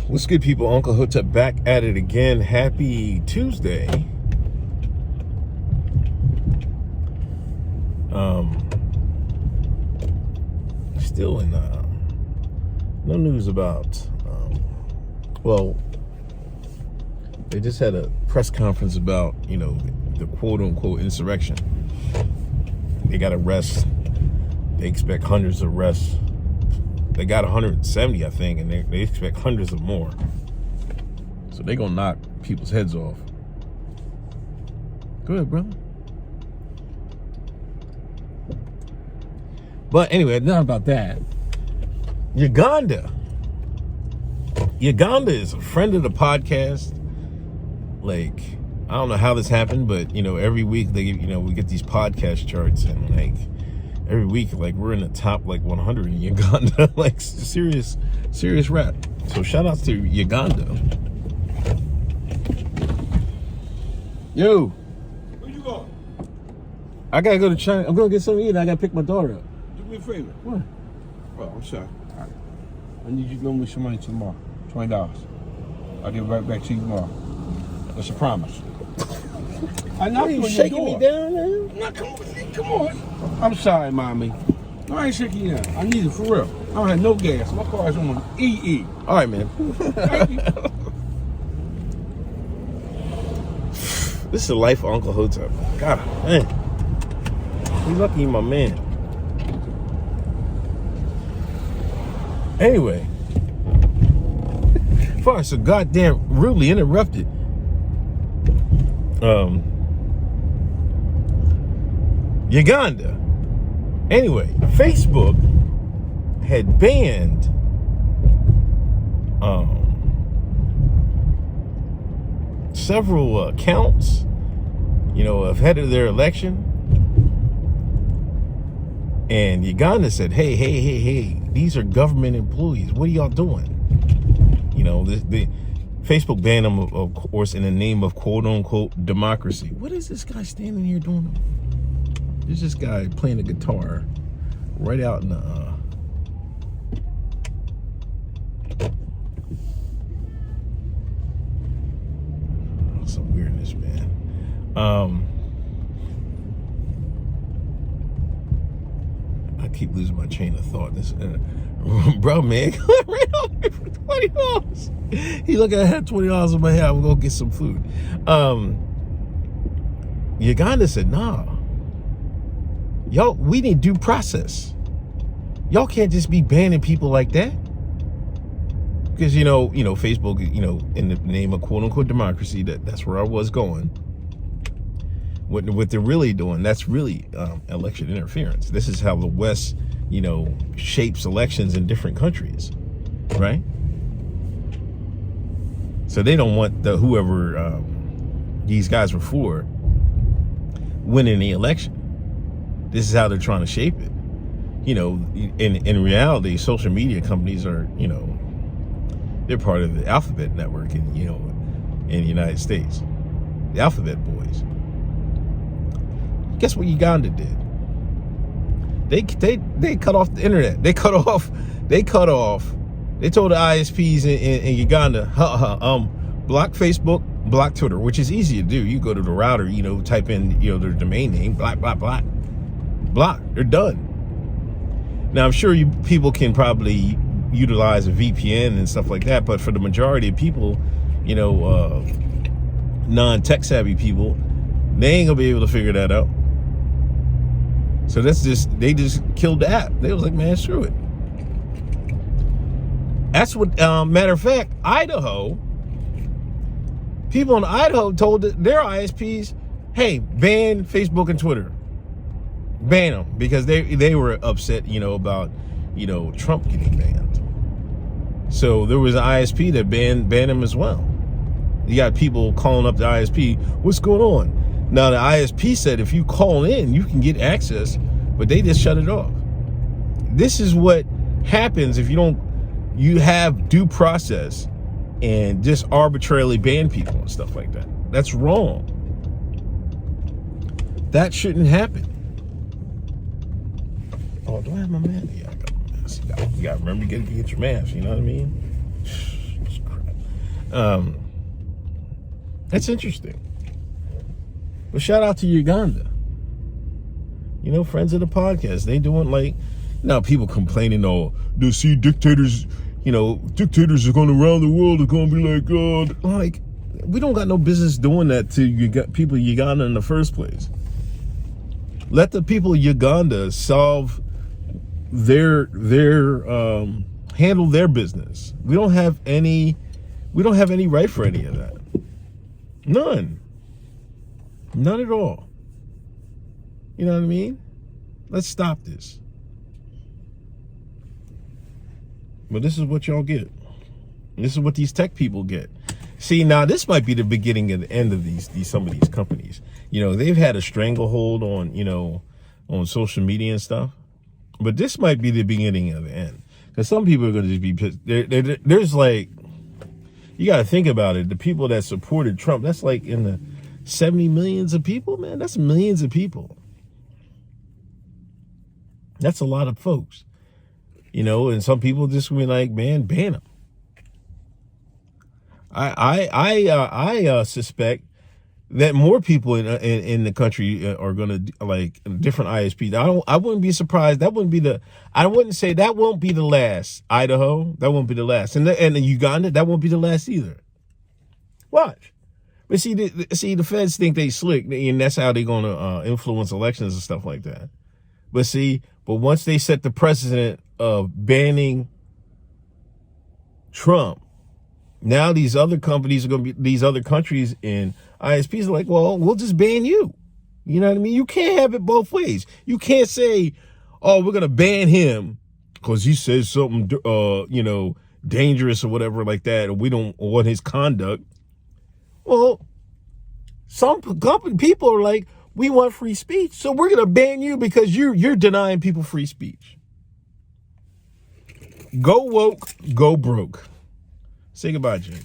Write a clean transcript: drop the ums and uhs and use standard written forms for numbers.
What's good, people? Uncle Hotep back at it again. Happy Tuesday. Still in no news about well, they just had a press conference about, the quote-unquote insurrection. They got arrests. They expect hundreds of arrests. They got 170, I think, and they expect hundreds of more. So they're going to knock people's heads off. Go ahead, brother. But anyway, not about that. Uganda is a friend of the podcast. Like, I don't know how this happened, but, every week we get these podcast charts, and like, every week, like, we're in the top, 100 in Uganda. Like, serious rap. So shout outs to Uganda. Yo. Where you going? I gotta go to China. I'm gonna get something to eat. I gotta pick my daughter up. Do me a favor. What? Oh, I'm sorry. All right. I need you to loan me some money tomorrow. $20. I'll give it right back to you tomorrow. That's a promise. I knocked on your shaking door. me down now? I'm not come on. I'm sorry, mommy. No, I ain't shaking you down. I need it for real. I don't have no gas. My car is on EE. All right, man. Thank you. This is the life of Uncle Hotep. God, man. You lucky, my man. Anyway, far so goddamn rudely interrupted. Uganda. Anyway, Facebook had banned several accounts, ahead of their election. And Uganda said, hey, these are government employees. What are y'all doing? The Facebook banned them, of course, in the name of quote-unquote democracy. What is this guy standing here doing? There's this guy playing a guitar right out in the... some weirdness, man. I keep losing my chain of thought. This bro, man, ran off me for $20. He look, I had $20 in my head. I'm gonna get some food. Uganda said, nah, y'all, we need due process. Y'all can't just be banning people like that. Because Facebook, in the name of quote unquote democracy, that's where I was going. What they're really doing, that's really election interference. This is how the West, shapes elections in different countries, right? So they don't want whoever these guys were for winning the election. This is how they're trying to shape it. In reality, social media companies are, they're part of the Alphabet network in the United States. The Alphabet boys. Guess what Uganda did? They cut off the internet. They told the ISPs in Uganda, block Facebook, block Twitter, which is easy to do. You go to the router, type in their domain name, block. They're done. Now I'm sure people can probably utilize a VPN and stuff like that, but for the majority of people, non-tech savvy people, they ain't gonna be able to figure that out. So they just killed the app. They was like, man, screw it. That's what, matter of fact, Idaho, people in Idaho told their ISPs, hey, ban Facebook and Twitter. Ban them, because they were upset, about, Trump getting banned. So there was an ISP that banned them as well. You got people calling up the ISP, what's going on? Now the ISP said if you call in, you can get access, but they just shut it off. This is what happens if you have due process and just arbitrarily ban people and stuff like that. That's wrong. That shouldn't happen. Oh, do I have my mask? Yeah, I got my mask. You got to remember to get your mask, you know what I mean? It's crazy. That's interesting. Well, shout out to Uganda. You know, friends of the podcast. They doing like, now people complaining, oh, they see dictators, you know, dictators are going around the world are going to be like, God. Like, we don't got no business doing that to people of Uganda in the first place. Let the people of Uganda solve their handle their business. We don't have any right for any of that. None at all. You know what I mean? Let's stop this. But this is what y'all get. This is what these tech people get. See, now this might be the beginning of the end of some of these companies. You know, they've had a stranglehold on, you know, on social media and stuff. But this might be the beginning of the end. Because some people are going to just be pissed. There's like, you got to think about it. The people that supported Trump, that's like in the 70 millions of people, man. That's millions of people. That's a lot of folks. You know, and some people just be like, man, ban them. I suspect that more people in the country are going to like different ISPs. I wouldn't be surprised. I wouldn't say that won't be the last. Idaho, that won't be the last. And Uganda, that won't be the last either. Watch. But see, the feds think they slick, and that's how they're going to influence elections and stuff like that. But once they set the precedent of banning Trump, now these other companies are going to be, these other countries and ISPs are like, well, we'll just ban you. You know what I mean? You can't have it both ways. You can't say, oh, we're going to ban him because he says something, you know, dangerous or whatever like that, or we don't want his conduct. Well, some people are like, we want free speech, so we're going to ban you because you're denying people free speech. Go woke, go broke. Say goodbye, Jimmy.